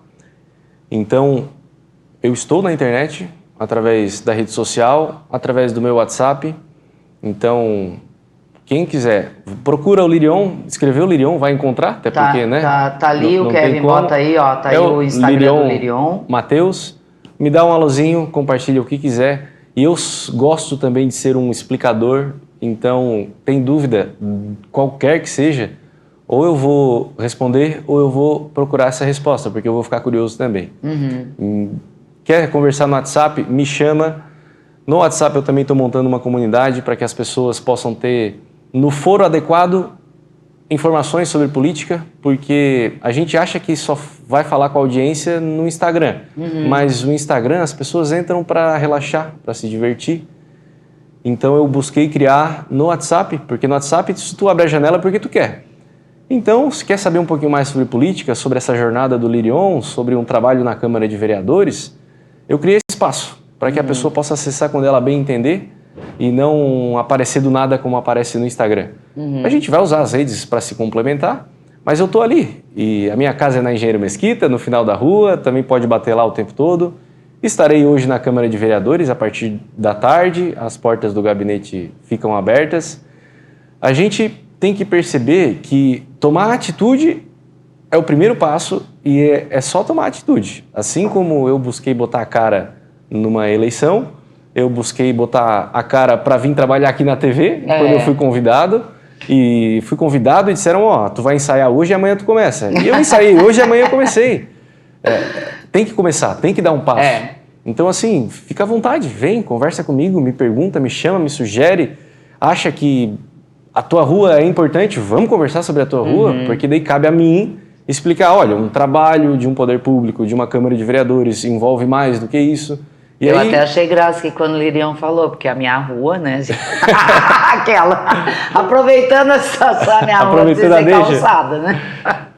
Então, eu estou na internet, através da rede social, através do meu WhatsApp. Então, quem quiser, procura o Lirion, escreveu o Lirion, vai encontrar, até porque, né? Tá ali, o Kevin bota aí, ó, tá aí o Instagram do Lirion. Matheus, me dá um alôzinho, compartilha o que quiser. E eu gosto também de ser um explicador, então, tem dúvida, qualquer que seja, ou eu vou responder ou eu vou procurar essa resposta, porque eu vou ficar curioso também. Quer conversar no WhatsApp? Me chama. No WhatsApp eu também estou montando uma comunidade para que as pessoas possam ter, no foro adequado, informações sobre política, porque a gente acha que só vai falar com a audiência no Instagram, mas o Instagram as pessoas entram para relaxar, para se divertir. Então eu busquei criar no WhatsApp, porque no WhatsApp tu abre a janela porque tu quer. Então, se quer saber um pouquinho mais sobre política, sobre essa jornada do Lirion, sobre um trabalho na Câmara de Vereadores, eu criei esse espaço para que a pessoa possa acessar quando ela bem entender e não aparecer do nada como aparece no Instagram. A gente vai usar as redes para se complementar, mas eu estou ali. E a minha casa é na Engenheiro Mesquita, no final da rua, também pode bater lá o tempo todo. Estarei hoje na Câmara de Vereadores a partir da tarde, as portas do gabinete ficam abertas. A gente tem que perceber que tomar atitude é o primeiro passo e é só tomar atitude. Assim como eu busquei botar a cara numa eleição, eu busquei botar a cara para vir trabalhar aqui na TV, quando eu fui convidado. E fui convidado e disseram, ó, tu vai ensaiar hoje e amanhã tu começa. E eu ensaiei hoje e amanhã eu comecei. Tem que começar, tem que dar um passo. Então, assim, fica à vontade, vem, conversa comigo, me pergunta, me chama, me sugere, acha que a tua rua é importante, vamos conversar sobre a tua rua, porque daí cabe a mim explicar, olha, um trabalho de um poder público, de uma Câmara de Vereadores, envolve mais do que isso. E eu aí... até achei graça que quando o Lirion falou, porque a minha rua, né? Aquela, aproveitando a situação, a minha rua precisa ser calçada, né?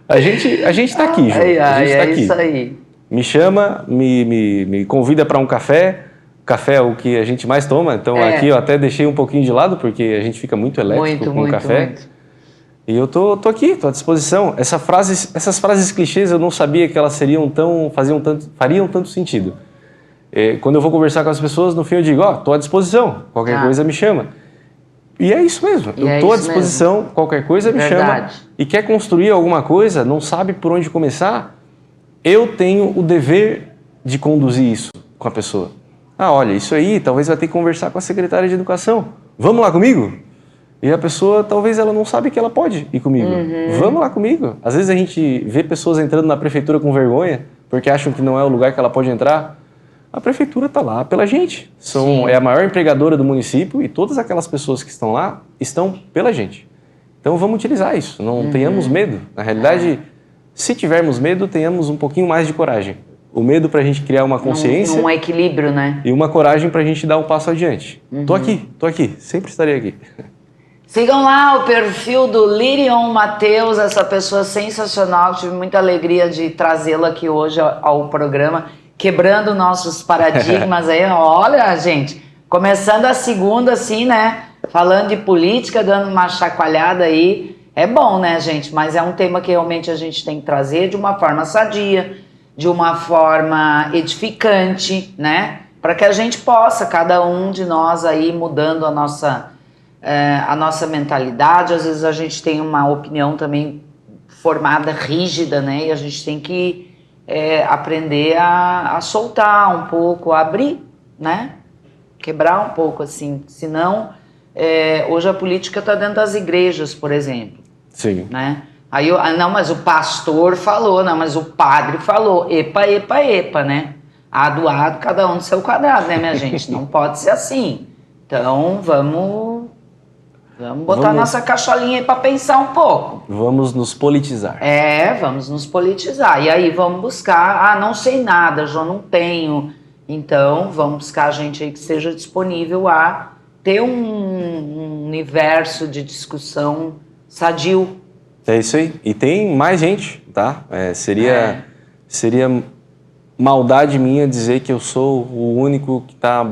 A gente tá aqui, Ju. A gente tá aqui. Isso aí. Me chama, me convida para um café. Café é o que a gente mais toma, então aqui eu até deixei um pouquinho de lado, porque a gente fica muito elétrico com o café. Muito. E eu tô aqui, tô à disposição. Essas frases clichês eu não sabia que elas fariam tanto sentido. Quando eu vou conversar com as pessoas, no fim eu digo, tô à disposição, qualquer coisa me chama. E é isso mesmo, eu tô à disposição, mesmo. Qualquer coisa me chama. E quer construir alguma coisa, não sabe por onde começar, eu tenho o dever de conduzir isso com a pessoa. Olha, isso aí, talvez vai ter que conversar com a secretária de educação. Vamos lá comigo? E a pessoa, talvez ela não sabe que ela pode ir comigo. Vamos lá comigo. Às vezes a gente vê pessoas entrando na prefeitura com vergonha, porque acham que não é o lugar que ela pode entrar. A prefeitura está lá pela gente. É a maior empregadora do município e todas aquelas pessoas que estão lá estão pela gente. Então vamos utilizar isso, não tenhamos medo. Na realidade, se tivermos medo, tenhamos um pouquinho mais de coragem. O medo para a gente criar uma consciência... Um equilíbrio, né? E uma coragem para a gente dar um passo adiante. Tô aqui, sempre estarei aqui. Sigam lá o perfil do Lirion Matheus, essa pessoa sensacional. Tive muita alegria de trazê-lo aqui hoje ao programa, quebrando nossos paradigmas aí. Olha, gente, começando a segunda assim, né? Falando de política, dando uma chacoalhada aí. É bom, né, gente? Mas é um tema que realmente a gente tem que trazer de uma forma sadia, de uma forma edificante, né? Para que a gente possa, cada um de nós aí, mudando a nossa mentalidade. Às vezes a gente tem uma opinião também formada, rígida, né? E a gente tem que aprender a soltar um pouco, a abrir, né? Quebrar um pouco, assim. Senão, hoje a política está dentro das igrejas, por exemplo. Sim. Né? Aí não, mas o pastor falou, não, mas o padre falou. Epa, epa, epa, né? Ado, cada um no seu quadrado, né, minha gente? Não pode ser assim. Então, vamos botar nossa cacholinha aí para pensar um pouco. Vamos nos politizar. Vamos nos politizar. E aí vamos buscar, não sei nada, João, não tenho. Então, vamos buscar gente aí que esteja disponível a ter um universo de discussão sadio. É isso aí. E tem mais gente, tá? Seria maldade minha dizer que eu sou o único que está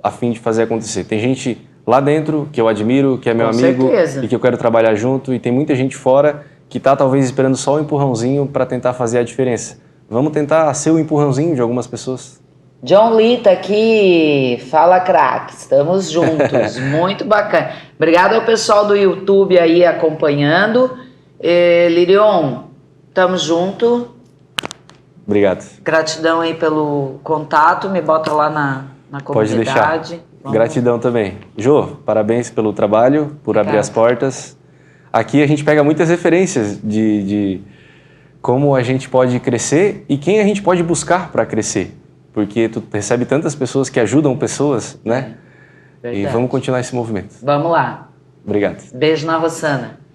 a fim de fazer acontecer. Tem gente lá dentro que eu admiro, que é meu amigo e que eu quero trabalhar junto, e tem muita gente fora que está talvez esperando só um empurrãozinho para tentar fazer a diferença. Vamos tentar ser o empurrãozinho de algumas pessoas. John Lee tá aqui, fala craque, estamos juntos, muito bacana. Obrigado ao pessoal do YouTube aí acompanhando. Lirion, tamo junto. Obrigado. Gratidão aí pelo contato, me bota lá na comunidade. Pode deixar. Gratidão também. Jô, parabéns pelo trabalho, por abrir as portas. Aqui a gente pega muitas referências de como a gente pode crescer e quem a gente pode buscar para crescer. Porque tu recebe tantas pessoas que ajudam pessoas, né? E vamos continuar esse movimento. Vamos lá. Obrigado. Beijo na Rossana.